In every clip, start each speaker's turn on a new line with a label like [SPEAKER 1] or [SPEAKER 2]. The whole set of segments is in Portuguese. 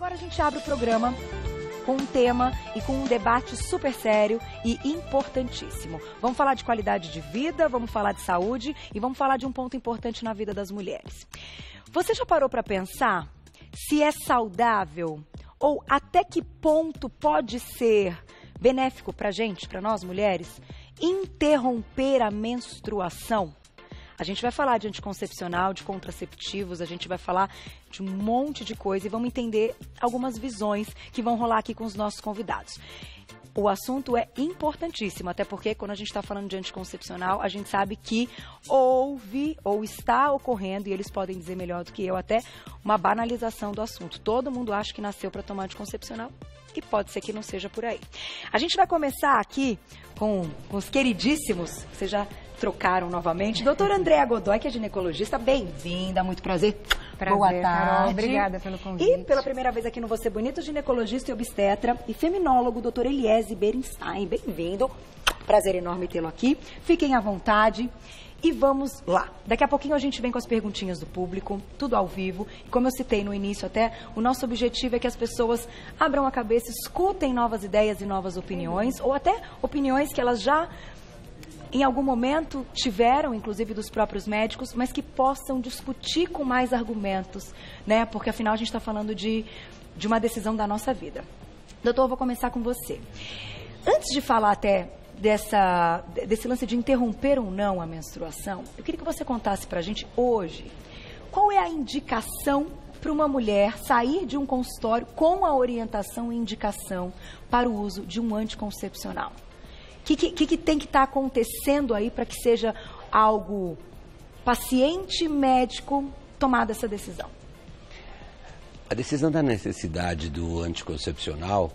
[SPEAKER 1] Agora a gente abre o programa com um tema e com um debate super sério e importantíssimo. Vamos falar de qualidade de vida, vamos falar de saúde e vamos falar de um ponto importante na vida das mulheres. Você já parou para pensar se é saudável ou até que ponto pode ser benéfico para a gente, para nós mulheres, interromper a menstruação? A gente vai falar de anticoncepcional, de contraceptivos, a gente vai falar de um monte de coisa e vamos entender algumas visões que vão rolar aqui com os nossos convidados. O assunto é importantíssimo, até porque quando a gente está falando de anticoncepcional, a gente sabe que houve ou está ocorrendo, e eles podem dizer melhor do que eu, até uma banalização do assunto. Todo mundo acha que nasceu para tomar anticoncepcional e pode ser que não seja por aí. A gente vai começar aqui com os queridíssimos, que vocês já trocaram novamente. Doutora Andréa Godoy, que é ginecologista, bem-vinda, muito prazer. Boa tarde.
[SPEAKER 2] Carol, obrigada pelo convite.
[SPEAKER 1] E pela primeira vez aqui no Você Bonito, ginecologista e obstetra e feminólogo, doutor Eliese Berenstein. Bem-vindo. Prazer enorme tê-lo aqui. Fiquem à vontade. E vamos lá. Daqui a pouquinho a gente vem com as perguntinhas do público, tudo ao vivo. E como eu citei no início até, o nosso objetivo é que as pessoas abram a cabeça, escutem novas ideias e novas opiniões, ou até opiniões que elas já, em algum momento, tiveram, inclusive dos próprios médicos, mas que possam discutir com mais argumentos, né? Porque afinal a gente está falando de uma decisão da nossa vida. Doutor, eu vou começar com você. Antes de falar até desse lance de interromper ou não a menstruação, eu queria que você contasse pra gente hoje qual é a indicação para uma mulher sair de um consultório com a orientação e indicação para o uso de um anticoncepcional. O que tem que estar acontecendo aí para que seja algo paciente, médico, tomada essa decisão?
[SPEAKER 3] A decisão da necessidade do anticoncepcional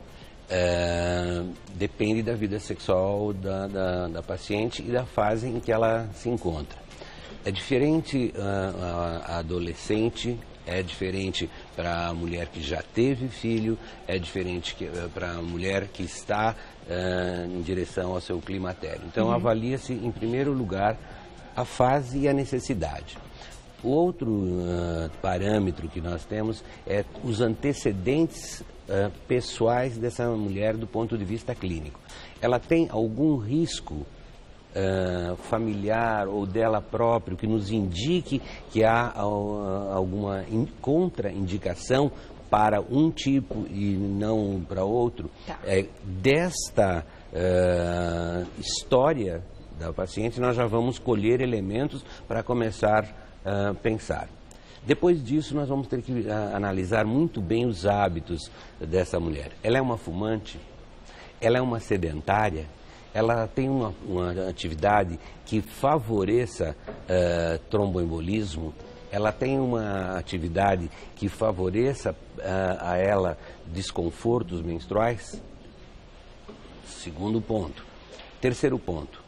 [SPEAKER 3] depende da vida sexual da paciente e da fase em que ela se encontra. É diferente a adolescente, é diferente para a mulher que já teve filho, é diferente para a mulher que está em direção ao seu climatério. Então, avalia-se, em primeiro lugar, a fase e a necessidade. O outro parâmetro que nós temos é os antecedentes pessoais dessa mulher do ponto de vista clínico. Ela tem algum risco familiar ou dela próprio que nos indique que há alguma contraindicação para um tipo e não para outro?
[SPEAKER 1] Tá.
[SPEAKER 3] Desta história da paciente, nós já vamos colher elementos para começar a pensar. Depois disso, nós vamos ter que analisar muito bem os hábitos dessa mulher. Ela é uma fumante? Ela é uma sedentária? Ela tem uma atividade que favoreça tromboembolismo? Ela tem uma atividade que favoreça a ela desconfortos menstruais? Segundo ponto. Terceiro ponto.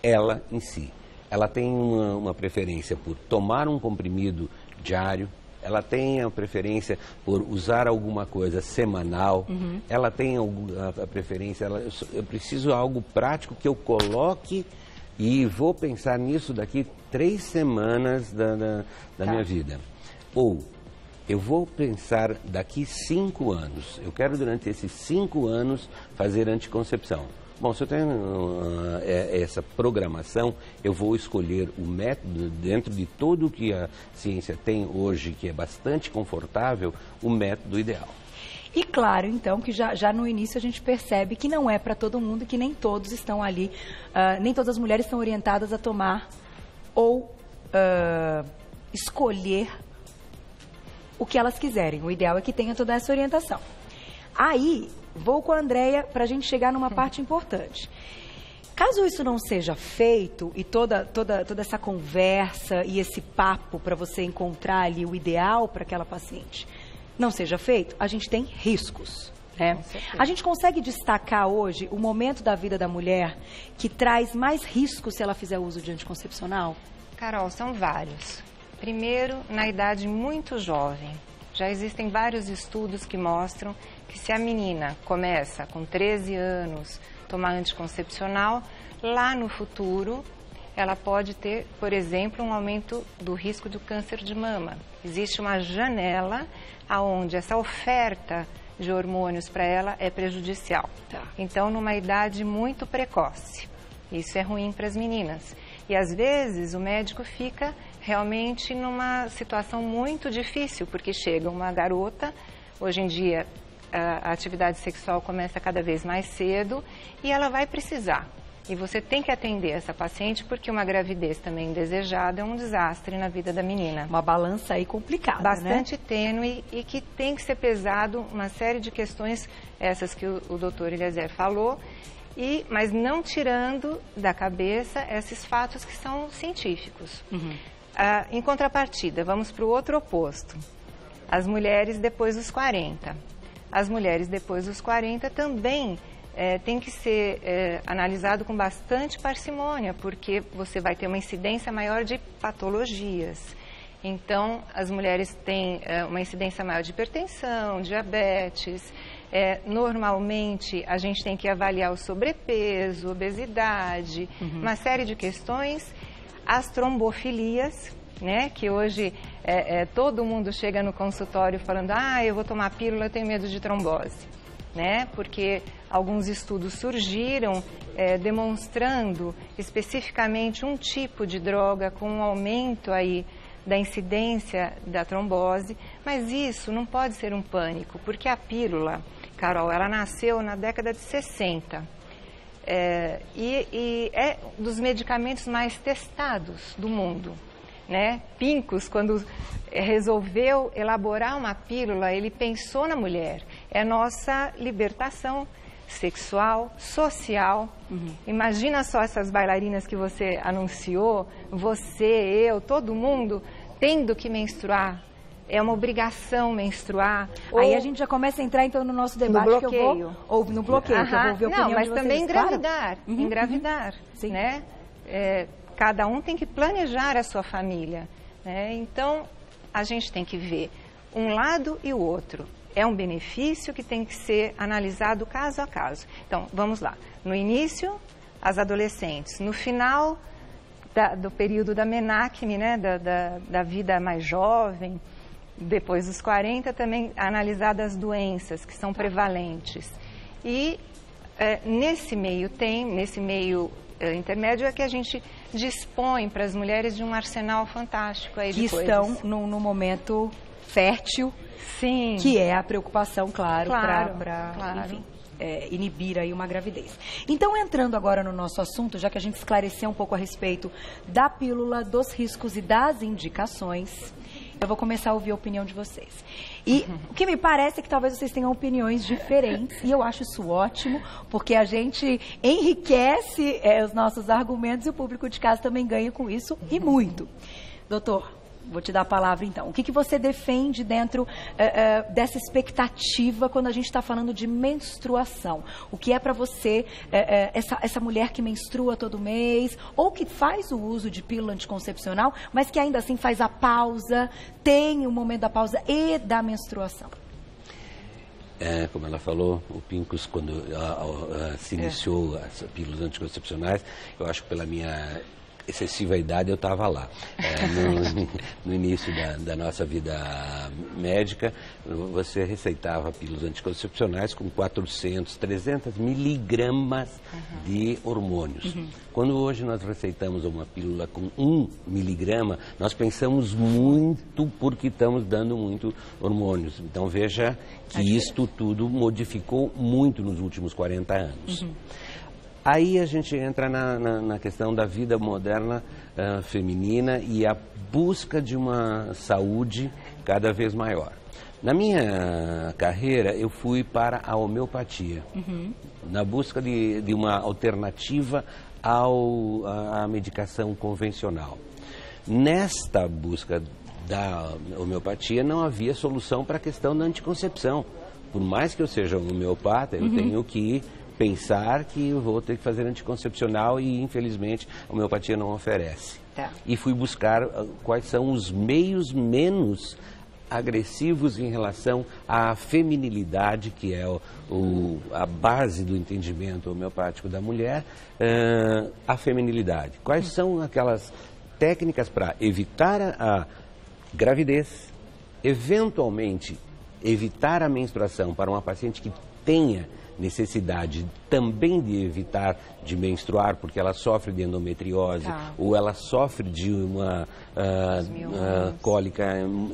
[SPEAKER 3] Ela em si. Ela tem uma preferência por tomar um comprimido diário, ela tem a preferência por usar alguma coisa semanal, ela tem a preferência, eu preciso de algo prático que eu coloque e vou pensar nisso daqui 3 semanas da minha vida. Ou eu vou pensar daqui 5 anos, eu quero durante esses 5 anos fazer anticoncepção. Bom, se eu tenho essa programação, eu vou escolher o método, dentro de tudo o que a ciência tem hoje, que é bastante confortável, o método ideal.
[SPEAKER 1] E claro, então, que já no início a gente percebe que não é para todo mundo, que nem todos estão ali, nem todas as mulheres estão orientadas a tomar ou escolher o que elas quiserem. O ideal é que tenha toda essa orientação. Aí, vou com a Andréa para a gente chegar numa parte importante. Caso isso não seja feito e toda essa conversa e esse papo para você encontrar ali o ideal para aquela paciente não seja feito, a gente tem riscos, né? A gente consegue destacar hoje o momento da vida da mulher que traz mais riscos se ela fizer uso de anticoncepcional?
[SPEAKER 2] Carol, são vários. Primeiro, na idade muito jovem. Já existem vários estudos que mostram que se a menina começa com 13 anos a tomar anticoncepcional, lá no futuro ela pode ter, por exemplo, um aumento do risco do câncer de mama. Existe uma janela onde essa oferta de hormônios para ela é prejudicial.
[SPEAKER 1] Tá.
[SPEAKER 2] Então, numa idade muito precoce. Isso é ruim para as meninas. E, às vezes, o médico fica realmente numa situação muito difícil, porque chega uma garota, hoje em dia a atividade sexual começa cada vez mais cedo, e ela vai precisar. E você tem que atender essa paciente, porque uma gravidez também indesejada é um desastre na vida da menina.
[SPEAKER 1] Uma balança aí complicada,
[SPEAKER 2] bastante
[SPEAKER 1] né?
[SPEAKER 2] tênue e que tem que ser pesado uma série de questões, essas que o doutor Eliezer falou, mas não tirando da cabeça esses fatos que são científicos. Em contrapartida, vamos para o outro oposto. As mulheres depois dos 40. As mulheres depois dos 40 também tem que ser analisado com bastante parcimônia, porque você vai ter uma incidência maior de patologias. Então, as mulheres têm uma incidência maior de hipertensão, diabetes. Normalmente, a gente tem que avaliar o sobrepeso, obesidade, uma série de questões. As trombofilias, né, que hoje todo mundo chega no consultório falando: eu vou tomar pílula, eu tenho medo de trombose. Né? Porque alguns estudos surgiram demonstrando especificamente um tipo de droga com um aumento aí da incidência da trombose, mas isso não pode ser um pânico, porque a pílula, Carol, ela nasceu na década de 60 e é dos medicamentos mais testados do mundo. Né? Pincus, quando resolveu elaborar uma pílula, ele pensou na mulher. É a nossa libertação sexual, social. Imagina só essas bailarinas que você anunciou, você, eu, todo mundo tendo que menstruar. É uma obrigação menstruar.
[SPEAKER 1] Aí a gente já começa a entrar então no nosso debate
[SPEAKER 2] no bloqueio.
[SPEAKER 1] No bloqueio, que eu vou ver a opinião
[SPEAKER 2] mas
[SPEAKER 1] de vocês.
[SPEAKER 2] Também engravidar.
[SPEAKER 1] Claro.
[SPEAKER 2] Engravidar,
[SPEAKER 1] Sim.
[SPEAKER 2] Né? Cada um tem que planejar a sua família. Né? Então, a gente tem que ver um lado e o outro. É um benefício que tem que ser analisado caso a caso. Então, vamos lá. No início, as adolescentes. No final do período da menacme, né? da vida mais jovem, depois dos 40, também analisadas as doenças que são prevalentes. E nesse meio intermédio é que a gente dispõe para as mulheres de um arsenal fantástico aí de
[SPEAKER 1] coisas. Que estão no momento fértil.
[SPEAKER 2] Sim.
[SPEAKER 1] Que é a preocupação, claro.
[SPEAKER 2] Enfim,
[SPEAKER 1] inibir aí uma gravidez. Então, entrando agora no nosso assunto, já que a gente esclareceu um pouco a respeito da pílula, dos riscos e das indicações, eu vou começar a ouvir a opinião de vocês. E o que me parece é que talvez vocês tenham opiniões diferentes, e eu acho isso ótimo, porque a gente enriquece os nossos argumentos e o público de casa também ganha com isso, e muito. Doutor, vou te dar a palavra então. O que você defende dentro dessa expectativa quando a gente está falando de menstruação? O que é para você essa mulher que menstrua todo mês ou que faz o uso de pílula anticoncepcional, mas que ainda assim faz a pausa, tem o momento da pausa e da menstruação?
[SPEAKER 3] Como ela falou, o Pincus, quando se iniciou as pílulas anticoncepcionais, eu acho que pela minha excessiva idade eu estava lá. No início da nossa vida médica, você receitava pílulas anticoncepcionais com 400, 300 miligramas de hormônios. Quando hoje nós receitamos uma pílula com 1 miligrama, nós pensamos muito porque estamos dando muito hormônios. Então veja que isto tudo modificou muito nos últimos 40 anos. Aí a gente entra na questão da vida moderna feminina e a busca de uma saúde cada vez maior. Na minha carreira, eu fui para a homeopatia, na busca de uma alternativa à medicação convencional. Nesta busca da homeopatia, não havia solução para a questão da anticoncepção. Por mais que eu seja um homeopata, eu tenho que pensar que eu vou ter que fazer anticoncepcional e, infelizmente, a homeopatia não oferece. E fui buscar quais são os meios menos agressivos em relação à feminilidade, que é a base do entendimento homeopático da mulher, a feminilidade. Quais são aquelas técnicas para evitar a gravidez, eventualmente evitar a menstruação para uma paciente que tenha necessidade também de evitar de menstruar, porque ela sofre de endometriose, ou ela sofre de uma cólica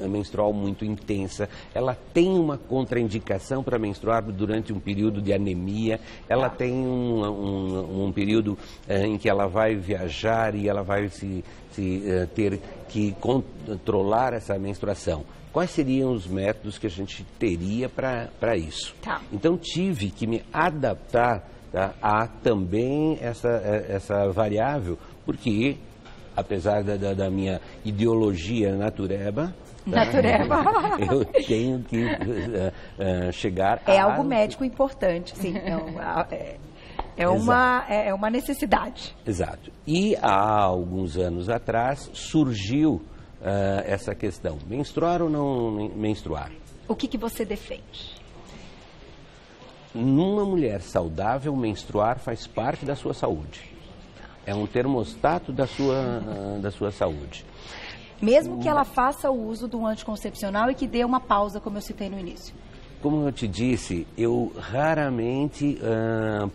[SPEAKER 3] menstrual muito intensa, ela tem uma contraindicação para menstruar durante um período de anemia, ela tem um período em que ela vai viajar e ela vai ter que controlar essa menstruação. Quais seriam os métodos que a gente teria para isso? Então, tive que me adaptar a também essa variável, porque, apesar da minha ideologia natureba, eu tenho que chegar a...
[SPEAKER 1] É algo médico importante, sim. É uma necessidade.
[SPEAKER 3] Exato. E há alguns anos atrás surgiu essa questão, menstruar ou não menstruar?
[SPEAKER 1] O que você defende?
[SPEAKER 3] Numa mulher saudável, menstruar faz parte da sua saúde. É um termostato da sua saúde.
[SPEAKER 1] Mesmo que ela faça o uso do anticoncepcional e que dê uma pausa, como eu citei no início.
[SPEAKER 3] Como eu te disse, eu raramente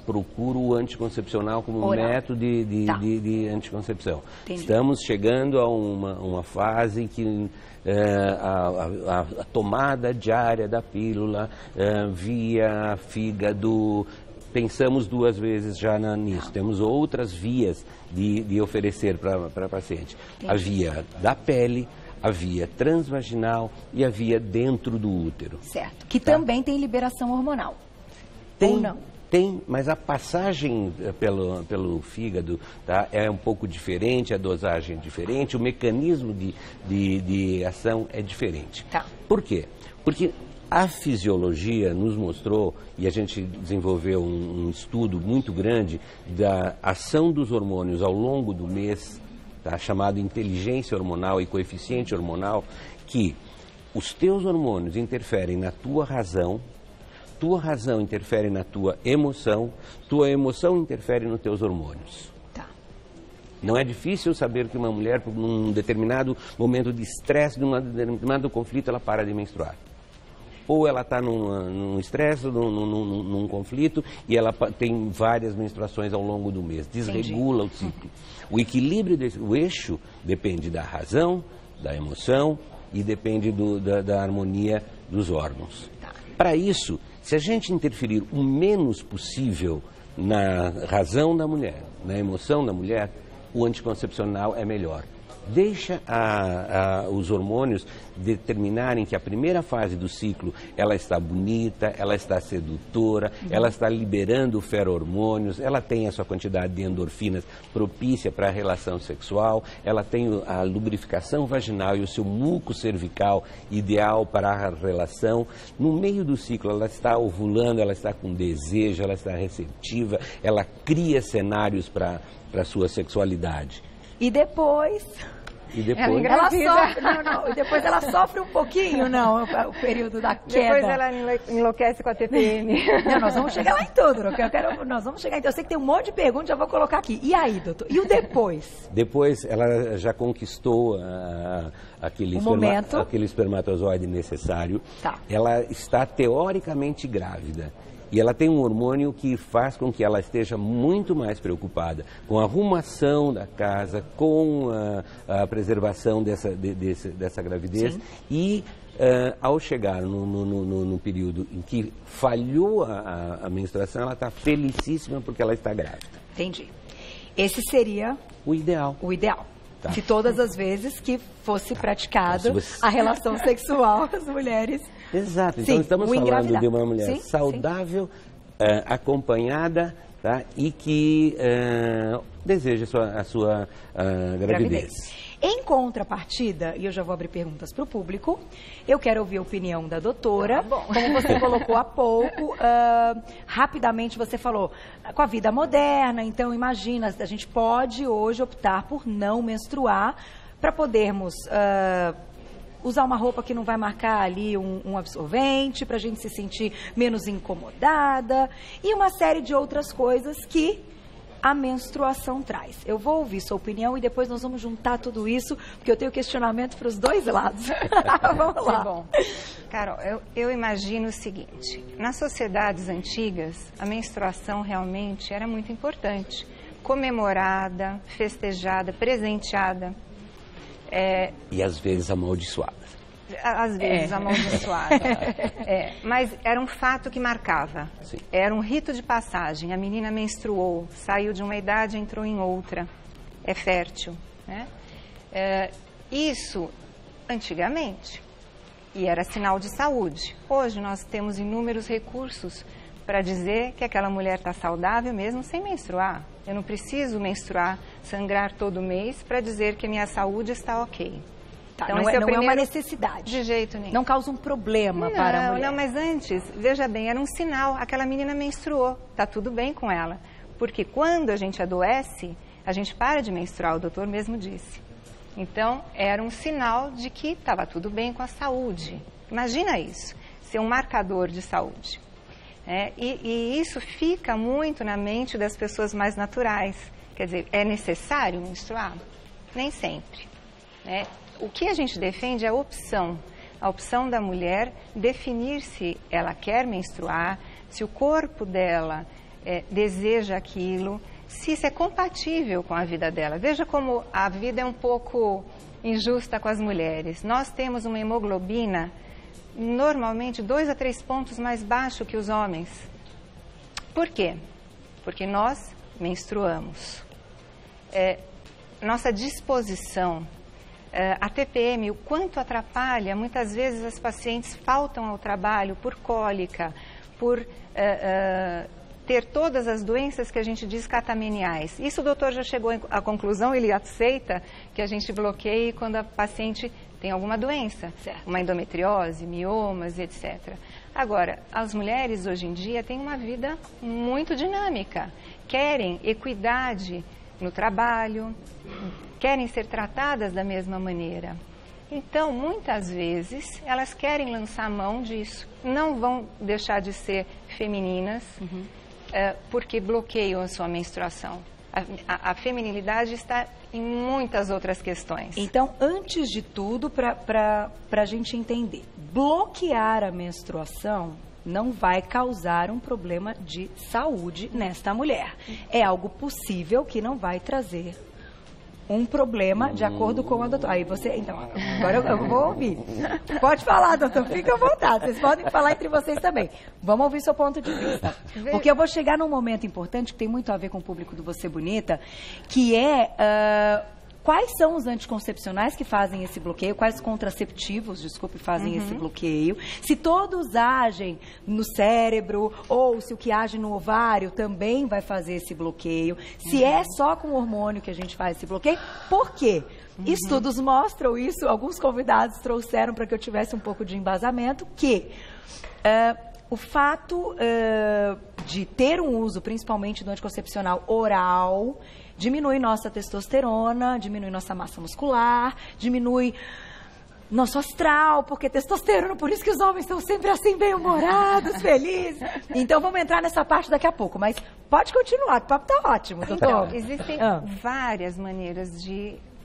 [SPEAKER 3] procuro o anticoncepcional como método de anticoncepção.
[SPEAKER 1] Entendi.
[SPEAKER 3] Estamos chegando a uma fase que a tomada diária da pílula via fígado, pensamos 2 vezes já nisso. Temos outras vias de oferecer para a paciente.
[SPEAKER 1] Entendi.
[SPEAKER 3] A via da pele, a via transvaginal e a via dentro do útero.
[SPEAKER 1] Certo. Que também tem liberação hormonal. Ou não?
[SPEAKER 3] Tem, mas a passagem pelo fígado é um pouco diferente, a dosagem é diferente, o mecanismo de ação é diferente. Por quê? Porque a fisiologia nos mostrou, e a gente desenvolveu um estudo muito grande da ação dos hormônios ao longo do mês, chamado inteligência hormonal e coeficiente hormonal, que os teus hormônios interferem na tua razão interfere na tua emoção interfere nos teus hormônios. Não é difícil saber que uma mulher, num determinado momento de estresse, num determinado conflito, ela para de menstruar. Ou ela está num estresse, num conflito, e ela tem várias menstruações ao longo do mês. Desregula o ciclo. O equilíbrio o eixo depende da razão, da emoção e depende da harmonia dos órgãos. Para isso, se a gente interferir o menos possível na razão da mulher, na emoção da mulher, o anticoncepcional é melhor. Deixa os hormônios determinarem que a primeira fase do ciclo ela está bonita, ela está sedutora, ela está liberando ferormônios, ela tem a sua quantidade de endorfinas propícia para a relação sexual, ela tem a lubrificação vaginal e o seu muco cervical ideal para a relação. No meio do ciclo ela está ovulando, ela está com desejo, ela está receptiva, ela cria cenários para a sua sexualidade.
[SPEAKER 1] E depois ela sofre, e depois ela sofre um pouquinho, o período da queda.
[SPEAKER 2] Depois ela enlouquece com a TPM.
[SPEAKER 1] Não, nós vamos chegar lá em tudo, nós vamos chegar. Então, eu sei que tem um monte de perguntas, já vou colocar aqui. E aí, doutor? E o depois?
[SPEAKER 3] Depois ela já conquistou aquele espermatozoide necessário. Ela está teoricamente grávida. E ela tem um hormônio que faz com que ela esteja muito mais preocupada com a arrumação da casa, com a preservação dessa gravidez. Sim. E ao chegar no período em que falhou a menstruação, ela está felicíssima porque ela está grávida.
[SPEAKER 1] Entendi. Esse seria
[SPEAKER 3] o ideal.
[SPEAKER 1] O ideal. Se todas as vezes que fosse praticada a relação sexual, as mulheres...
[SPEAKER 3] Exato. Então, estamos falando de uma mulher saudável, acompanhada, e que deseja a sua gravidez.
[SPEAKER 1] Em contrapartida, e eu já vou abrir perguntas para o público, eu quero ouvir a opinião da doutora. Como você colocou há pouco, rapidamente você falou, com a vida moderna, então imagina, a gente pode hoje optar por não menstruar para podermos usar uma roupa que não vai marcar ali um absorvente, para a gente se sentir menos incomodada e uma série de outras coisas que a menstruação traz. Eu vou ouvir sua opinião e depois nós vamos juntar tudo isso, porque eu tenho questionamento para os dois lados. Vamos lá.
[SPEAKER 2] Bom, Carol, eu imagino o seguinte, nas sociedades antigas, a menstruação realmente era muito importante, comemorada, festejada, presenteada.
[SPEAKER 3] E às vezes amaldiçoada.
[SPEAKER 2] Às vezes amaldiçoada. Mas era um fato que marcava.
[SPEAKER 3] Sim.
[SPEAKER 2] Era um rito de passagem. A menina menstruou, saiu de uma idade e entrou em outra. É fértil. Né? Isso antigamente. E era sinal de saúde. Hoje nós temos inúmeros recursos para dizer que aquela mulher está saudável mesmo sem menstruar. Eu não preciso menstruar, sangrar todo mês para dizer que a minha saúde está ok.
[SPEAKER 1] Tá, então, não é uma necessidade.
[SPEAKER 2] De jeito nenhum.
[SPEAKER 1] Não causa um problema para a mulher.
[SPEAKER 2] Não, mas antes, veja bem, era um sinal. Aquela menina menstruou, está tudo bem com ela. Porque quando a gente adoece, a gente para de menstruar, o doutor mesmo disse. Então, era um sinal de que estava tudo bem com a saúde. Imagina isso, ser um marcador de saúde. E isso fica muito na mente das pessoas mais naturais. Quer dizer, é necessário menstruar? Nem sempre. O que a gente defende é a opção da mulher definir se ela quer menstruar, se o corpo dela deseja aquilo, se isso é compatível com a vida dela. Veja como a vida é um pouco injusta com as mulheres. Nós temos uma hemoglobina normalmente 2 a 3 pontos mais baixo que os homens. Por quê? Porque nós menstruamos. Nossa disposição, a TPM, o quanto atrapalha, muitas vezes as pacientes faltam ao trabalho por cólica, por ter todas as doenças que a gente diz catameniais. Isso o doutor já chegou à conclusão, ele aceita que a gente bloqueie quando a paciente tem alguma doença, certo. Uma endometriose, miomas, etc. Agora, as mulheres hoje em dia têm uma vida muito dinâmica, querem equidade no trabalho, querem ser tratadas da mesma maneira. Então, muitas vezes, elas querem lançar mão disso, não vão deixar de ser femininas, porque bloqueiam a sua menstruação. A feminilidade está em muitas outras questões.
[SPEAKER 1] Então, antes de tudo, para a gente entender, bloquear a menstruação não vai causar um problema de saúde nesta mulher. É algo possível que não vai trazer um problema, de acordo com a doutora. Aí você, então, agora eu vou ouvir. Pode falar, doutor, fica à vontade. Vocês podem falar entre vocês também. Vamos ouvir seu ponto de vista. Porque eu vou chegar num momento importante que tem muito a ver com o público do Você Bonita, que é quais são os anticoncepcionais que fazem esse bloqueio, quais contraceptivos, desculpe, fazem esse bloqueio, se todos agem no cérebro ou se o que age no ovário também vai fazer esse bloqueio, se é só com hormônio que a gente faz esse bloqueio, por quê? Estudos mostram isso, alguns convidados trouxeram para que eu tivesse um pouco de embasamento, que o fato de ter um uso, principalmente do anticoncepcional oral, diminui nossa testosterona, diminui nossa massa muscular, diminui nosso astral, porque testosterona, por isso que os homens estão sempre assim, bem-humorados, felizes. Então, vamos entrar nessa parte daqui a pouco, mas pode continuar, o papo tá ótimo, doutor.
[SPEAKER 2] Então, existem várias maneiras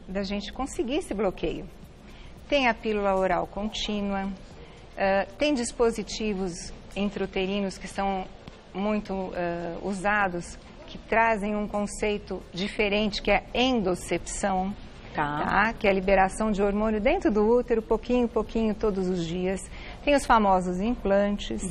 [SPEAKER 2] da gente conseguir esse bloqueio. Tem a pílula oral contínua, tem dispositivos intrauterinos que são muito usados, que trazem um conceito diferente, que é endocepção, tá? Que é a liberação de hormônio dentro do útero, pouquinho, todos os dias. Tem os famosos implantes,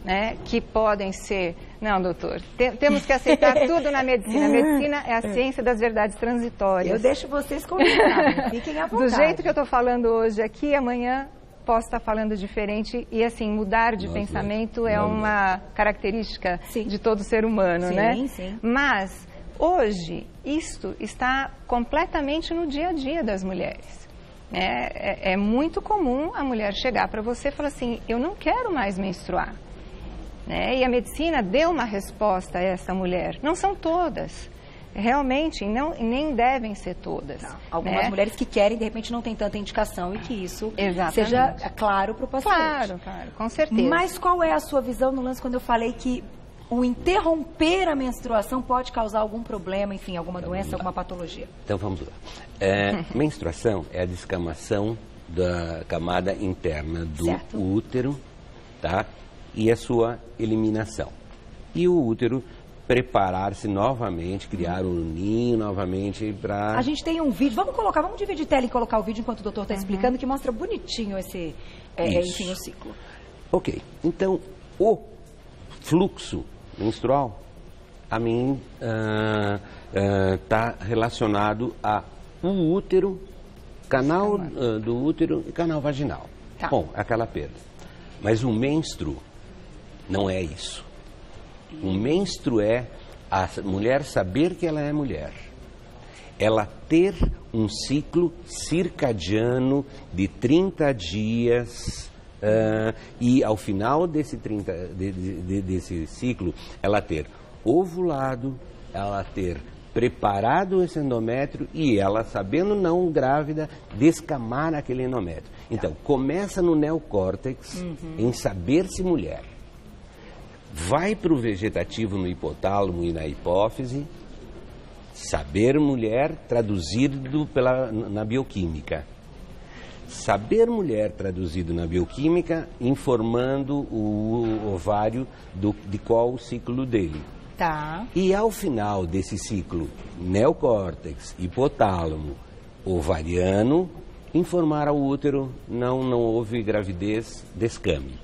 [SPEAKER 2] né, que podem ser... Não, doutor, temos que aceitar tudo na medicina. A medicina é a ciência das verdades transitórias.
[SPEAKER 1] Eu deixo vocês conversarem, fiquem à vontade.
[SPEAKER 2] Do jeito que eu estou falando hoje aqui, amanhã posso estar falando diferente e, assim, mudar de pensamento é uma característica de todo ser humano, né?
[SPEAKER 1] Sim.
[SPEAKER 2] Mas, hoje, isto está completamente no dia a dia das mulheres. É muito comum a mulher chegar para você e falar assim, eu não quero mais menstruar. E a medicina deu uma resposta a essa mulher. Não são todas. realmente nem devem ser todas.
[SPEAKER 1] Tá. Algumas mulheres que querem, de repente, não tem tanta indicação e que isso seja claro para o paciente.
[SPEAKER 2] Claro, com certeza.
[SPEAKER 1] Mas qual é a sua visão no lance quando eu falei que o interromper a menstruação pode causar algum problema, enfim, alguma doença, alguma patologia?
[SPEAKER 3] Então vamos lá. Menstruação é a descamação da camada interna do útero, tá? E a sua eliminação. E o útero preparar-se novamente, criar um ninho novamente para...
[SPEAKER 1] A gente tem um vídeo, vamos dividir tela e colocar o vídeo enquanto o doutor está explicando, que mostra bonitinho esse, enfim, o ciclo.
[SPEAKER 3] Ok, então o fluxo menstrual, a mim, está relacionado a um útero, canal do útero e canal vaginal.
[SPEAKER 1] Tá.
[SPEAKER 3] Bom, aquela perda. Mas o menstro não é isso. O menstro é a mulher saber que ela é mulher. Ela ter um ciclo circadiano de 30 dias e ao final desse ciclo, ela ter ovulado, ela ter preparado esse endométrio e ela, sabendo não grávida, descamar aquele endométrio. Então, começa no neocórtex em saber-se mulher. Vai para o vegetativo no hipotálamo e na hipófise, saber mulher traduzido na bioquímica. Saber mulher traduzido na bioquímica, informando o ovário de qual o ciclo dele.
[SPEAKER 1] Tá.
[SPEAKER 3] E ao final desse ciclo, neocórtex, hipotálamo, ovariano, informar ao útero, não houve gravidez, descame.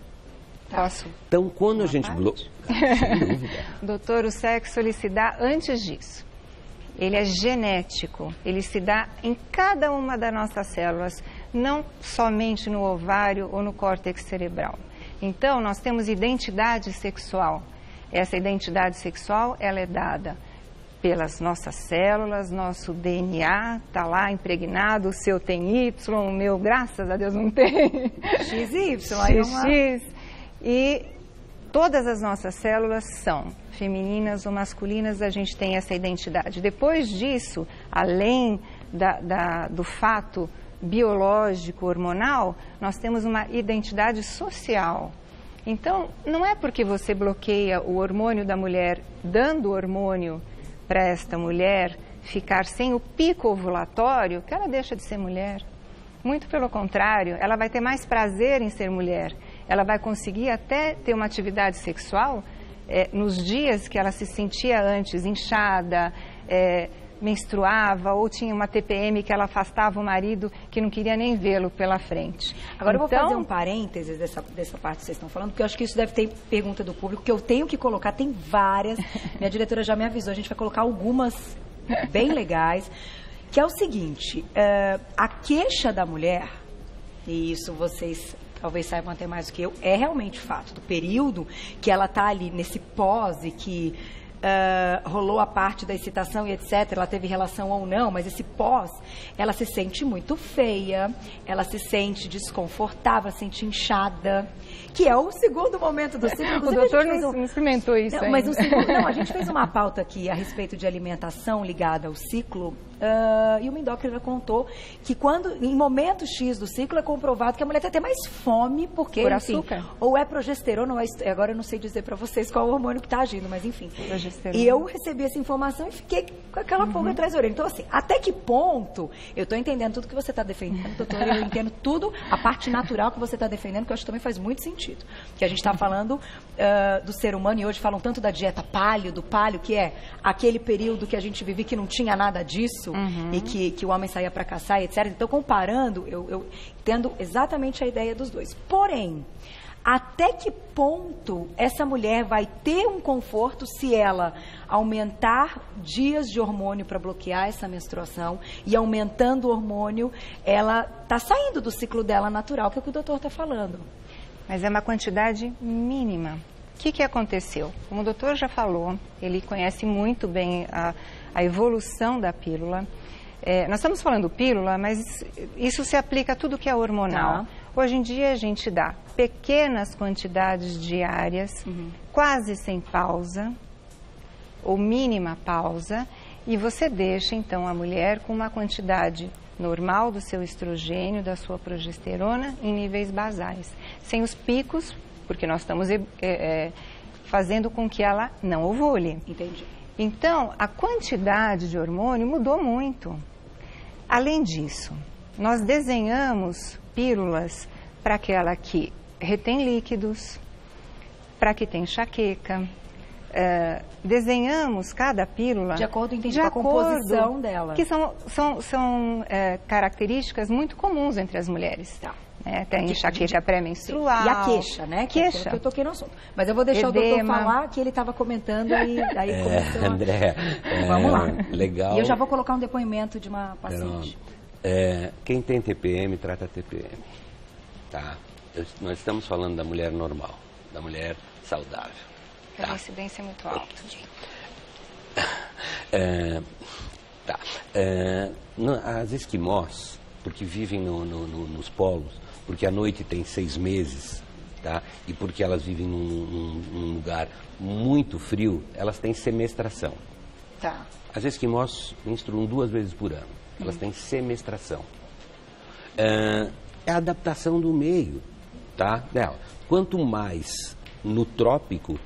[SPEAKER 2] Posso?
[SPEAKER 3] Então, quando a gente bloqueia... Sem dúvida.
[SPEAKER 2] Doutor, o sexo ele se dá antes disso. Ele é genético, ele se dá em cada uma das nossas células, não somente no ovário ou no córtex cerebral. Então, nós temos identidade sexual. Essa identidade sexual, ela é dada pelas nossas células, nosso DNA está lá impregnado, o seu tem Y, o meu, graças a Deus, não tem.
[SPEAKER 1] XY,
[SPEAKER 2] XX. E todas as nossas células são femininas ou masculinas, a gente tem essa identidade. Depois disso, além do fato biológico, hormonal, nós temos uma identidade social. Então, não é porque você bloqueia o hormônio da mulher, dando hormônio para esta mulher ficar sem o pico ovulatório, que ela deixa de ser mulher. Muito pelo contrário, ela vai ter mais prazer em ser mulher. Ela vai conseguir até ter uma atividade sexual nos dias que ela se sentia antes inchada, menstruava ou tinha uma TPM que ela afastava o marido que não queria nem vê-lo pela frente.
[SPEAKER 1] Agora eu vou fazer um parênteses dessa parte que vocês estão falando, porque eu acho que isso deve ter pergunta do público, que eu tenho que colocar, tem várias. Minha diretora já me avisou, a gente vai colocar algumas bem legais, que é o seguinte, a queixa da mulher, e isso vocês talvez saibam até mais do que eu, é realmente fato do período que ela está ali nesse pós e que rolou a parte da excitação e etc, ela teve relação ou não, mas esse pós, ela se sente muito feia, ela se sente desconfortável, ela se sente inchada, que é o segundo momento do ciclo.
[SPEAKER 2] O doutor não experimentou isso ainda.
[SPEAKER 1] Mas a gente fez uma pauta aqui a respeito de alimentação ligada ao ciclo, e uma endócrina contou que em momento X do ciclo é comprovado que a mulher tem até mais fome, porque,
[SPEAKER 2] por
[SPEAKER 1] enfim,
[SPEAKER 2] açúcar.
[SPEAKER 1] Ou é progesterona, ou agora eu não sei dizer para vocês qual é o hormônio que está agindo, mas enfim.
[SPEAKER 2] Progesterona.
[SPEAKER 1] E eu recebi essa informação e fiquei com aquela pulga atrás da orelha. Então, assim, até que ponto eu estou entendendo tudo que você está defendendo, doutor, eu entendo tudo, a parte natural que você está defendendo, que eu acho que também faz muito sentido. Que a gente está falando do ser humano, e hoje falam tanto da dieta paleo, do paleo, que é aquele período que a gente vivia que não tinha nada disso, e que o homem saía para caçar, etc. Então, comparando, eu entendo exatamente a ideia dos dois. Porém, até que ponto essa mulher vai ter um conforto se ela aumentar dias de hormônio para bloquear essa menstruação, e aumentando o hormônio, ela está saindo do ciclo dela natural, que é o que o doutor está falando.
[SPEAKER 2] Mas é uma quantidade mínima. O que aconteceu? Como o doutor já falou, ele conhece muito bem a evolução da pílula. Nós estamos falando pílula, mas isso se aplica a tudo que é hormonal. Hoje em dia a gente dá pequenas quantidades diárias, quase sem pausa, ou mínima pausa, E você deixa, então, a mulher com uma quantidade normal do seu estrogênio, da sua progesterona, em níveis basais. Sem os picos, porque nós estamos fazendo com que ela não ovule.
[SPEAKER 1] Entendi.
[SPEAKER 2] Então, a quantidade de hormônio mudou muito. Além disso, nós desenhamos pílulas para aquela que retém líquidos, para que tem enxaqueca. Desenhamos cada pílula
[SPEAKER 1] de acordo, com a composição dela.
[SPEAKER 2] Que são características muito comuns entre as mulheres.
[SPEAKER 1] Tá.
[SPEAKER 2] Tem enxaqueca pré-menstrual.
[SPEAKER 1] E a queixa, né?
[SPEAKER 2] Queixa.
[SPEAKER 1] Que eu toquei no assunto. Mas eu vou deixar o doutor falar, que ele estava comentando e aí começou.
[SPEAKER 3] André,
[SPEAKER 1] vamos lá.
[SPEAKER 3] Legal.
[SPEAKER 1] E eu já vou colocar um depoimento de uma paciente.
[SPEAKER 3] Quem tem TPM, trata TPM. Tá? Nós estamos falando da mulher normal, da mulher saudável.
[SPEAKER 2] A incidência é muito alta.
[SPEAKER 3] As esquimós, porque vivem nos polos, porque a noite tem 6 meses, tá? E porque elas vivem num lugar muito frio, elas têm semestração.
[SPEAKER 1] Tá.
[SPEAKER 3] As esquimós menstruam 2 vezes por ano. Elas têm semestração. É a adaptação do meio, tá? Dela. Quanto mais no trópico,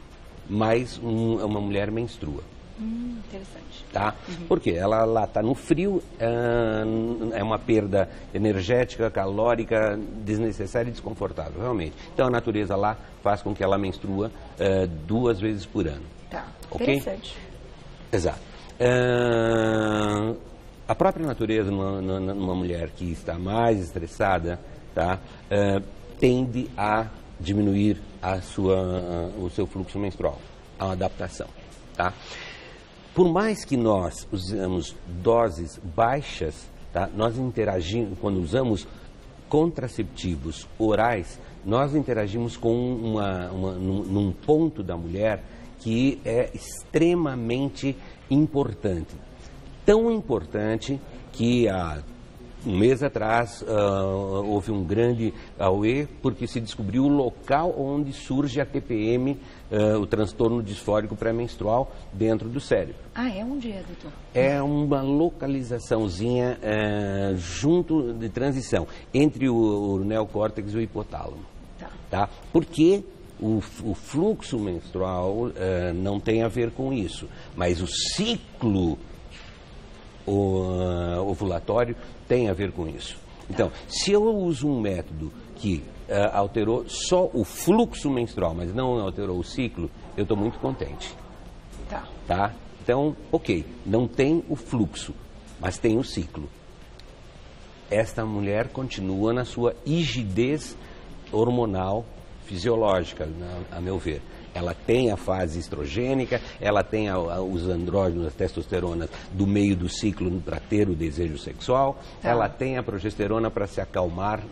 [SPEAKER 3] mais uma mulher menstrua.
[SPEAKER 1] Interessante.
[SPEAKER 3] Tá? Porque ela lá está no frio, é uma perda energética, calórica, desnecessária e desconfortável, realmente. Então a natureza lá faz com que ela menstrua 2 vezes por ano.
[SPEAKER 1] Tá.
[SPEAKER 3] Okay?
[SPEAKER 1] Interessante.
[SPEAKER 3] Exato. A própria natureza numa mulher que está mais estressada, tá? Tende a diminuir o seu fluxo menstrual, a adaptação, tá? Por mais que nós usamos doses baixas, tá? Nós interagimos, quando usamos contraceptivos orais, nós interagimos com num ponto da mulher que é extremamente importante. Tão importante que há um mês atrás houve um grande auê porque se descobriu o local onde surge a TPM, o transtorno disfórico pré-menstrual, dentro do cérebro.
[SPEAKER 1] Ah, onde é, doutor?
[SPEAKER 3] É uma localizaçãozinha junto de transição entre o neocórtex e o hipotálamo. Tá? Porque o fluxo menstrual não tem a ver com isso, mas o ciclo ovulatório tem a ver com isso. Então, se eu uso um método que alterou só o fluxo menstrual, mas não alterou o ciclo, eu estou muito contente. Tá? Então, ok, não tem o fluxo, mas tem o ciclo. Esta mulher continua na sua rigidez hormonal fisiológica, a meu ver. Ela tem a fase estrogênica, ela tem os andrógenos, as testosteronas do meio do ciclo para ter o desejo sexual, ela tem a progesterona para se acalmar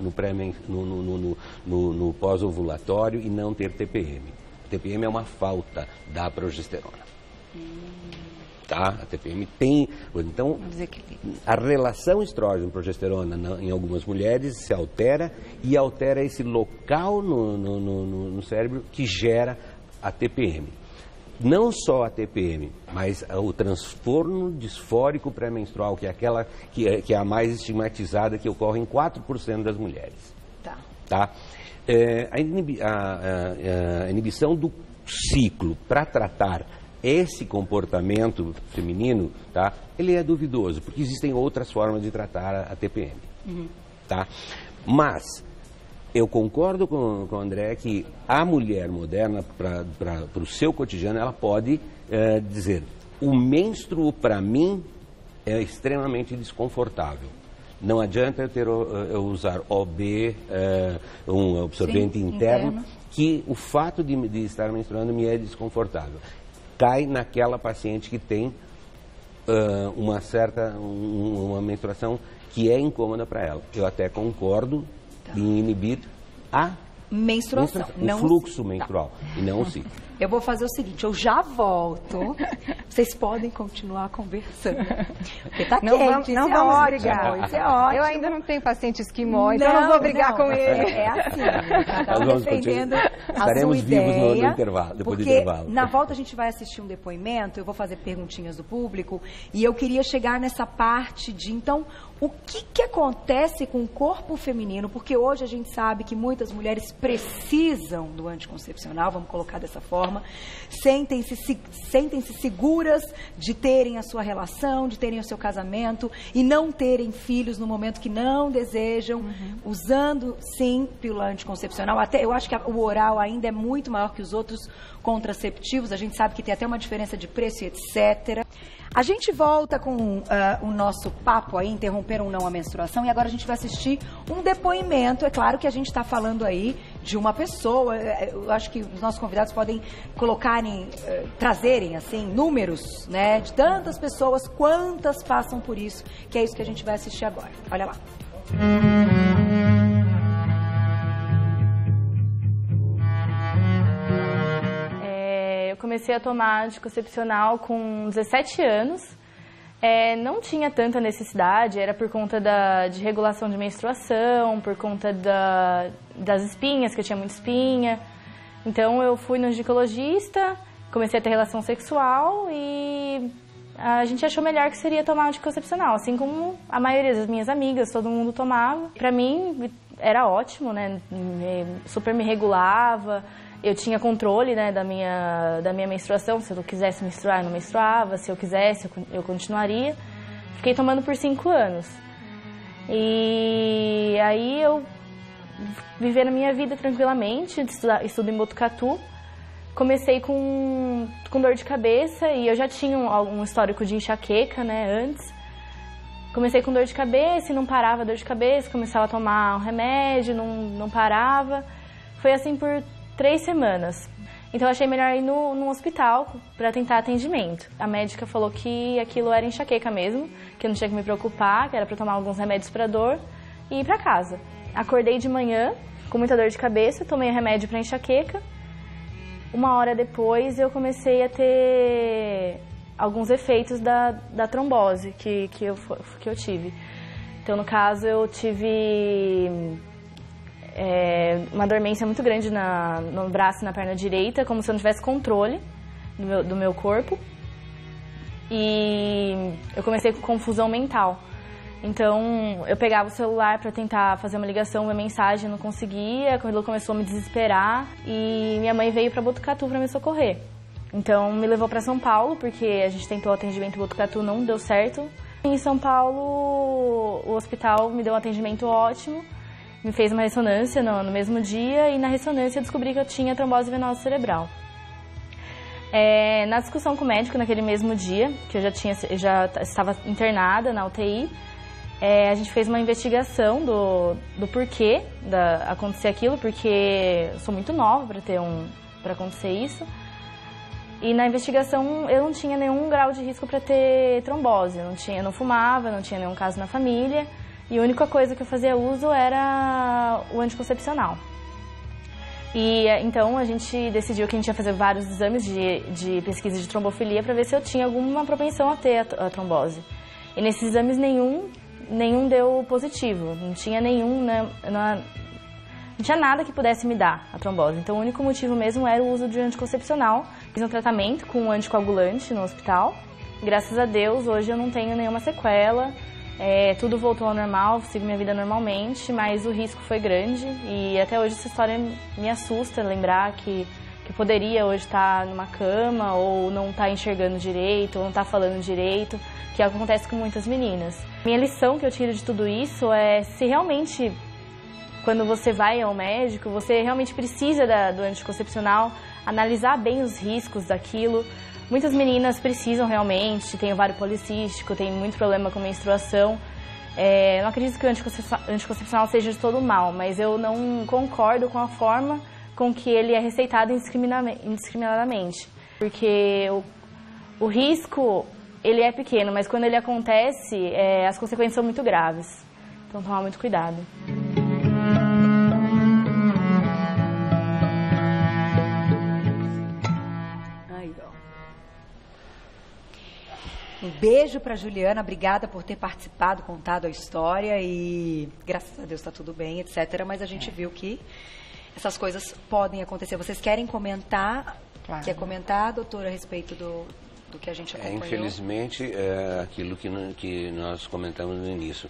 [SPEAKER 3] no pós-ovulatório e não ter TPM. A TPM é uma falta da progesterona. Tá? A TPM tem... Então, a relação estrógeno-progesterona em algumas mulheres se altera e altera esse local no cérebro que gera a TPM. Não só a TPM, mas o transtorno disfórico pré-menstrual, que é aquela que é a mais estigmatizada, que ocorre em 4% das mulheres. Tá? A inibição do ciclo para tratar esse comportamento feminino, tá? Ele é duvidoso, porque existem outras formas de tratar a TPM. Tá? Mas eu concordo com o André que a mulher moderna, para o seu cotidiano, ela pode dizer: o menstruo para mim é extremamente desconfortável. Não adianta eu usar OB, um absorvente interno, que o fato de estar menstruando me é desconfortável. Cai naquela paciente que tem uma menstruação que é incômoda para ela. Eu até concordo em inibir a menstruação, o fluxo menstrual, e não o ciclo.
[SPEAKER 1] Eu vou fazer o seguinte, eu já volto vocês podem continuar conversando. Porque tá
[SPEAKER 2] Não
[SPEAKER 1] quente,
[SPEAKER 2] vamos, não
[SPEAKER 1] isso é
[SPEAKER 2] vamos
[SPEAKER 1] ótimo,
[SPEAKER 2] brigar.
[SPEAKER 1] isso é ótimo.
[SPEAKER 2] Eu ainda não tenho paciente esquimó, então eu não vou brigar com ele.
[SPEAKER 1] É assim, cada um
[SPEAKER 3] Nós vamos
[SPEAKER 1] defendendo a
[SPEAKER 3] Estaremos
[SPEAKER 1] sua
[SPEAKER 3] vivos no
[SPEAKER 1] ideia,
[SPEAKER 3] intervalo, depois do
[SPEAKER 1] porque
[SPEAKER 3] intervalo.
[SPEAKER 1] na volta a gente vai assistir um depoimento, eu vou fazer perguntinhas do público, e eu queria chegar nessa parte de, então, o que acontece com o corpo feminino? Porque hoje a gente sabe que muitas mulheres precisam do anticoncepcional, vamos colocar dessa forma, sentem-se seguras de terem a sua relação, de terem o seu casamento e não terem filhos no momento que não desejam, usando, sim, pílula anticoncepcional. Até, eu acho que o oral ainda é muito maior que os outros contraceptivos, a gente sabe que tem até uma diferença de preço e etc. A gente volta com o nosso papo aí, interromperam ou não a menstruação, e agora a gente vai assistir um depoimento. É claro que a gente está falando aí de uma pessoa, eu acho que os nossos convidados podem colocarem, trazerem, assim, números, né, de tantas pessoas, quantas passam por isso, que é isso que a gente vai assistir agora. Olha lá.
[SPEAKER 4] Eu comecei a tomar anticoncepcional com 17 anos. Não tinha tanta necessidade, era por conta de regulação de menstruação, por conta das espinhas, que eu tinha muita espinha. Então eu fui no ginecologista, comecei a ter relação sexual e a gente achou melhor que seria tomar anticoncepcional, assim como a maioria das minhas amigas, todo mundo tomava. Pra mim era ótimo, né? Super me regulava. Eu tinha controle, né, da minha menstruação. Se eu quisesse menstruar, eu não menstruava. Se eu quisesse, eu continuaria. Fiquei tomando por 5 anos. E aí eu vivi a minha vida tranquilamente, estudo em Botucatu. Comecei com dor de cabeça e eu já tinha um histórico de enxaqueca, né, antes. Comecei com dor de cabeça e não parava a dor de cabeça. Começava a tomar um remédio, não parava. Foi assim por 3 semanas. Então eu achei melhor ir no hospital para tentar atendimento. A médica falou que aquilo era enxaqueca mesmo, que eu não tinha que me preocupar, que era para tomar alguns remédios para dor e ir para casa. Acordei de manhã com muita dor de cabeça, tomei o remédio para enxaqueca. 1 hora depois eu comecei a ter alguns efeitos da trombose que eu tive. Então no caso eu tive uma dormência muito grande no braço e na perna direita, como se eu não tivesse controle do meu corpo. E eu comecei com confusão mental. Então, eu pegava o celular para tentar fazer uma ligação, uma mensagem, não conseguia, aquilo começou a me desesperar e minha mãe veio para Botucatu para me socorrer. Então, me levou para São Paulo, porque a gente tentou o atendimento em Botucatu, não deu certo. Em São Paulo, o hospital me deu um atendimento ótimo, me fez uma ressonância no mesmo dia e na ressonância eu descobri que eu tinha trombose venosa cerebral. Na discussão com o médico naquele mesmo dia, que eu já estava internada na UTI, a gente fez uma investigação do porquê acontecer aquilo, porque eu sou muito nova para acontecer isso. E na investigação eu não tinha nenhum grau de risco para ter trombose, eu não fumava, não tinha nenhum caso na família. E a única coisa que eu fazia uso era o anticoncepcional. E então a gente decidiu que a gente ia fazer vários exames de pesquisa de trombofilia para ver se eu tinha alguma propensão a ter a trombose. E nesses exames nenhum deu positivo, não tinha não tinha nada que pudesse me dar a trombose. Então o único motivo mesmo era o uso de anticoncepcional. Fiz um tratamento com um anticoagulante no hospital. Graças a Deus hoje eu não tenho nenhuma sequela. Tudo voltou ao normal, sigo minha vida normalmente, mas o risco foi grande e até hoje essa história me assusta, lembrar que poderia hoje estar numa cama ou não estar enxergando direito, ou não estar falando direito, que é o que acontece com muitas meninas. Minha lição que eu tiro de tudo isso é se realmente, quando você vai ao médico, você realmente precisa do anticoncepcional, analisar bem os riscos daquilo. Muitas meninas precisam realmente, tem ovário policístico, tem muito problema com menstruação. Não acredito que o anticoncepcional seja de todo mal, mas eu não concordo com a forma com que ele é receitado indiscriminadamente. Porque o risco, ele é pequeno, mas quando ele acontece, as consequências são muito graves. Então, tomar muito cuidado.
[SPEAKER 1] Um beijo para Juliana, obrigada por ter participado, contado a história e graças a Deus está tudo bem, etc. Mas a gente viu que essas coisas podem acontecer. Vocês querem comentar?
[SPEAKER 2] Claro.
[SPEAKER 1] Quer comentar, doutora, a respeito do que a gente acompanhou?
[SPEAKER 3] Infelizmente, aquilo que nós comentamos no início.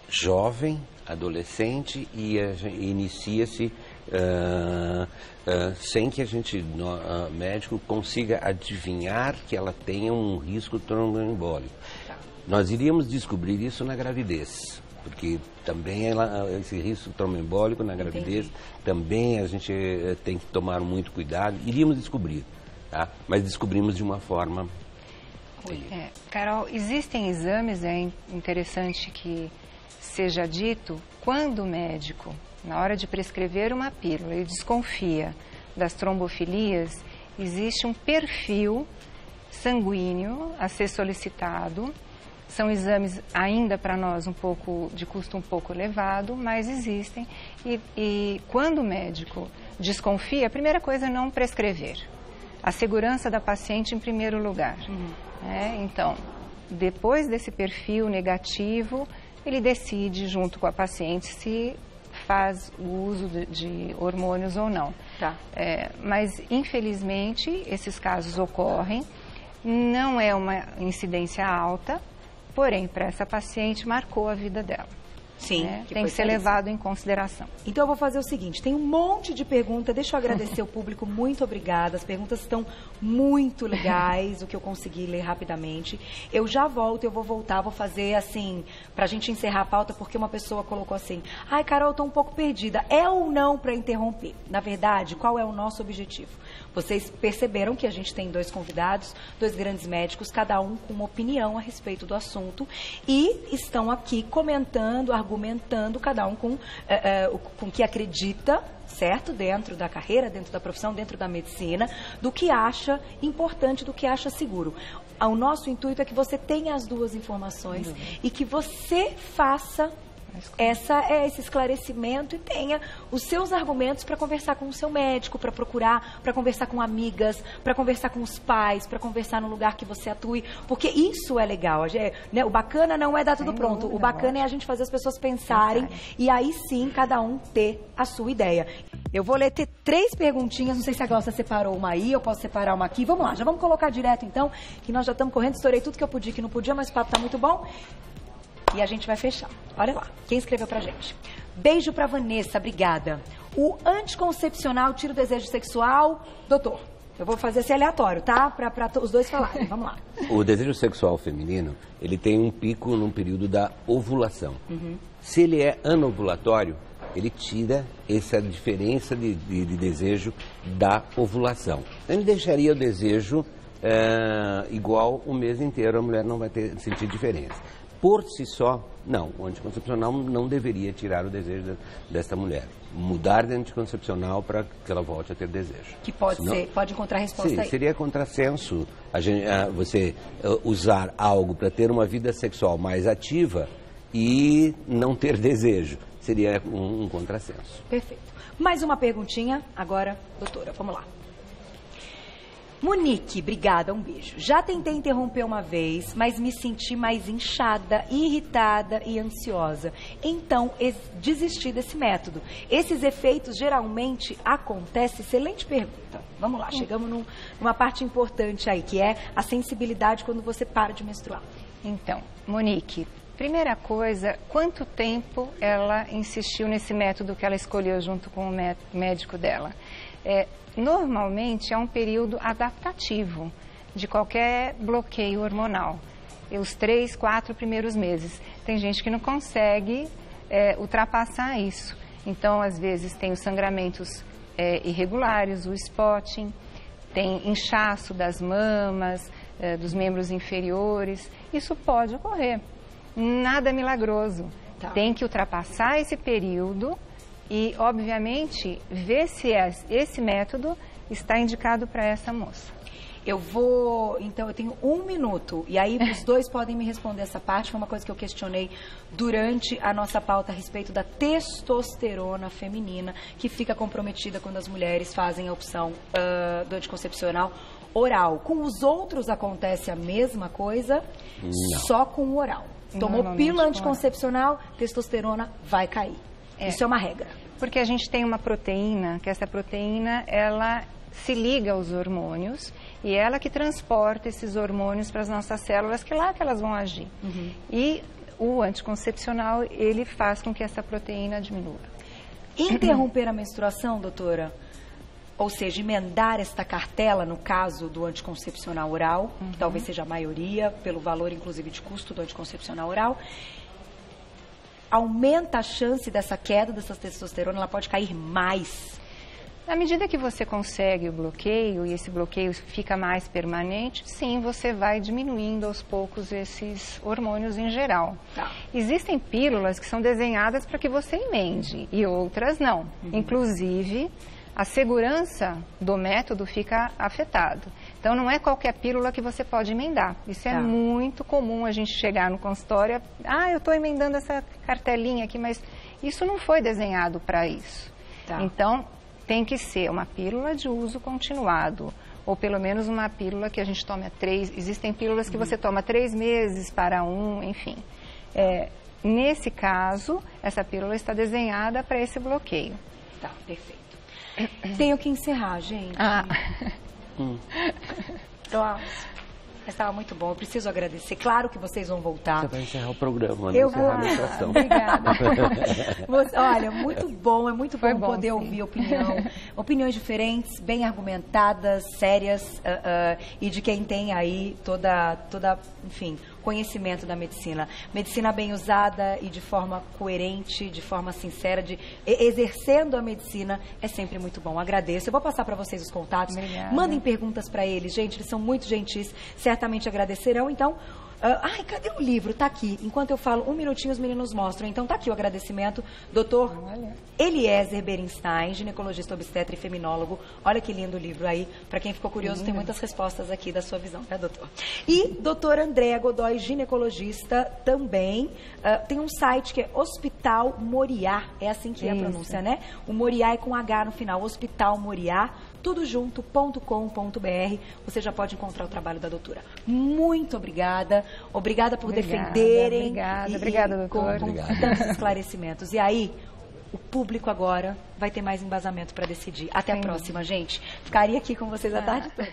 [SPEAKER 3] Jovem, adolescente e inicia-se sem que a gente, médico, consiga adivinhar que ela tenha um risco tromboembólico.
[SPEAKER 1] Tá.
[SPEAKER 3] Nós iríamos descobrir isso na gravidez, porque também esse risco tromboembólico na gravidez, também a gente tem que tomar muito cuidado. Iríamos descobrir, tá? Mas descobrimos de uma forma...
[SPEAKER 2] Carol, existem exames, é interessante que seja dito, quando o médico, na hora de prescrever uma pílula, ele desconfia das trombofilias, existe um perfil sanguíneo a ser solicitado. São exames ainda para nós de custo um pouco elevado, mas existem. E quando o médico desconfia, a primeira coisa é não prescrever. A segurança da paciente em primeiro lugar. Então, depois desse perfil negativo, ele decide junto com a paciente se faz o uso de hormônios ou não.
[SPEAKER 1] Tá.
[SPEAKER 2] Mas, infelizmente, esses casos ocorrem. Não é uma incidência alta, porém, para essa paciente, marcou a vida dela.
[SPEAKER 1] Sim.
[SPEAKER 2] Tem que ser levado em consideração.
[SPEAKER 1] Então eu vou fazer o seguinte, tem um monte de perguntas, deixa eu agradecer o público, muito obrigada, as perguntas estão muito legais, o que eu consegui ler rapidamente. Eu já volto, eu vou voltar, vou fazer assim, pra gente encerrar a pauta, porque uma pessoa colocou assim, ai Carol, eu tô um pouco perdida, é ou não para interromper? Na verdade, qual é o nosso objetivo? Vocês perceberam que a gente tem 2 convidados, 2 grandes médicos, cada um com uma opinião a respeito do assunto e estão aqui comentando, argumentando, cada um com o que acredita, certo? Dentro da carreira, dentro da profissão, dentro da medicina, do que acha importante, do que acha seguro. O nosso intuito é que você tenha as 2 informações e que você faça esse esclarecimento e tenha os seus argumentos para conversar com o seu médico, para procurar, para conversar com amigas, para conversar com os pais, para conversar no lugar que você atue, porque isso é legal, né? O bacana não é dar tudo pronto, o bacana é a gente fazer as pessoas pensarem e aí sim cada um ter a sua ideia. Eu vou ler 3 perguntinhas, não sei se a Glaucia separou uma aí, eu posso separar uma aqui, vamos lá, já vamos colocar direto então, que nós já estamos correndo, estourei tudo que eu podia, que não podia, mas o papo tá muito bom. E a gente vai fechar. Olha lá, quem escreveu pra gente. Beijo pra Vanessa, obrigada. O anticoncepcional tira o desejo sexual? Doutor, eu vou fazer esse aleatório, tá? Pra os 2 falarem, vamos lá.
[SPEAKER 3] O desejo sexual feminino, ele tem um pico no período da ovulação. Se ele é anovulatório, ele tira essa diferença de desejo da ovulação. Ele deixaria o desejo igual o mês inteiro, a mulher não vai sentir diferença. Por si só, não, o anticoncepcional não deveria tirar o desejo dessa mulher. Mudar de anticoncepcional para que ela volte a ter desejo.
[SPEAKER 1] Que pode encontrar resposta
[SPEAKER 3] sim,
[SPEAKER 1] aí.
[SPEAKER 3] Seria contrassenso você usar algo para ter uma vida sexual mais ativa e não ter desejo. Seria um contrassenso.
[SPEAKER 1] Perfeito. Mais uma perguntinha agora, doutora, vamos lá. Monique, obrigada, um beijo. Já tentei interromper uma vez, mas me senti mais inchada, irritada e ansiosa. Então, desisti desse método. Esses efeitos geralmente acontecem? Excelente pergunta. Vamos lá, chegamos numa parte importante aí, que é a sensibilidade quando você para de menstruar.
[SPEAKER 2] Então, Monique, primeira coisa, quanto tempo ela insistiu nesse método que ela escolheu junto com o médico dela? Normalmente é um período adaptativo de qualquer bloqueio hormonal. Os 3, 4 primeiros meses. Tem gente que não consegue ultrapassar isso. Então, às vezes, tem os sangramentos irregulares, o spotting, tem inchaço das mamas, dos membros inferiores. Isso pode ocorrer. Nada milagroso. Tá. Tem que ultrapassar esse período e, obviamente, ver se esse método está indicado para essa moça.
[SPEAKER 1] Então, eu tenho 1 minuto. E aí, os dois podem me responder essa parte. Foi uma coisa que eu questionei durante a nossa pauta a respeito da testosterona feminina, que fica comprometida quando as mulheres fazem a opção do anticoncepcional oral. Com os outros acontece a mesma coisa, só com o oral. Tomou pílula anticoncepcional, testosterona vai cair. Isso é uma regra.
[SPEAKER 2] Porque a gente tem uma proteína, que essa proteína, ela se liga aos hormônios e ela que transporta esses hormônios para as nossas células, que lá que elas vão agir. E o anticoncepcional, ele faz com que essa proteína diminua.
[SPEAKER 1] Interromper a menstruação, doutora? Ou seja, emendar esta cartela, no caso do anticoncepcional oral, que talvez seja a maioria, pelo valor, inclusive, de custo do anticoncepcional oral, aumenta a chance dessa queda dessa testosterona, ela pode cair mais.
[SPEAKER 2] Na medida que você consegue o bloqueio, e esse bloqueio fica mais permanente, sim, você vai diminuindo aos poucos esses hormônios em geral. Existem pílulas que são desenhadas para que você emende, e outras não. Inclusive, a segurança do método fica afetado. Então, não é qualquer pílula que você pode emendar. Isso é muito comum a gente chegar no consultório, eu estou emendando essa cartelinha aqui, mas isso não foi desenhado para isso. Então, tem que ser uma pílula de uso continuado, ou pelo menos uma pílula que a gente tome existem pílulas que você toma 3 meses para enfim. Nesse caso, essa pílula está desenhada para esse bloqueio.
[SPEAKER 1] Tá, perfeito. Tenho que encerrar, gente. Estava muito bom, eu preciso agradecer. Claro que vocês vão voltar.
[SPEAKER 3] Você vai encerrar o programa,
[SPEAKER 1] Eu
[SPEAKER 3] encerrar
[SPEAKER 1] vou.
[SPEAKER 3] a menstruação.
[SPEAKER 1] Obrigada. Olha, muito bom, é muito bom poder ouvir opiniões diferentes, bem argumentadas, sérias, e de quem tem aí toda, enfim, conhecimento da medicina. Medicina bem usada e de forma coerente, de forma sincera, exercendo a medicina, é sempre muito bom. Agradeço. Eu vou passar para vocês os contatos.
[SPEAKER 2] Obrigada.
[SPEAKER 1] Mandem perguntas para eles, gente, eles são muito gentis, certamente agradecerão. Então, cadê o livro? Tá aqui. Enquanto eu falo 1 minutinho, os meninos mostram. Então, tá aqui o agradecimento. Doutor Eliezer Berenstein, ginecologista obstetra e feminólogo. Olha que lindo o livro aí. Para quem ficou curioso, tem muitas respostas aqui da sua visão, né, doutor? E doutora Andréa Godoy, ginecologista também. Tem um site que é Hospital Moriá. É assim que é a pronúncia, né? O Moriá é com H no final. Hospital Moriá. tudojunto.com.br. Você já pode encontrar o trabalho da doutora. Muito obrigada. Obrigada por defenderem.
[SPEAKER 2] Obrigada, doutora.
[SPEAKER 1] Com tantos esclarecimentos. E aí, o público agora vai ter mais embasamento para decidir. Até a próxima, gente. Ficaria aqui com vocês a tarde toda.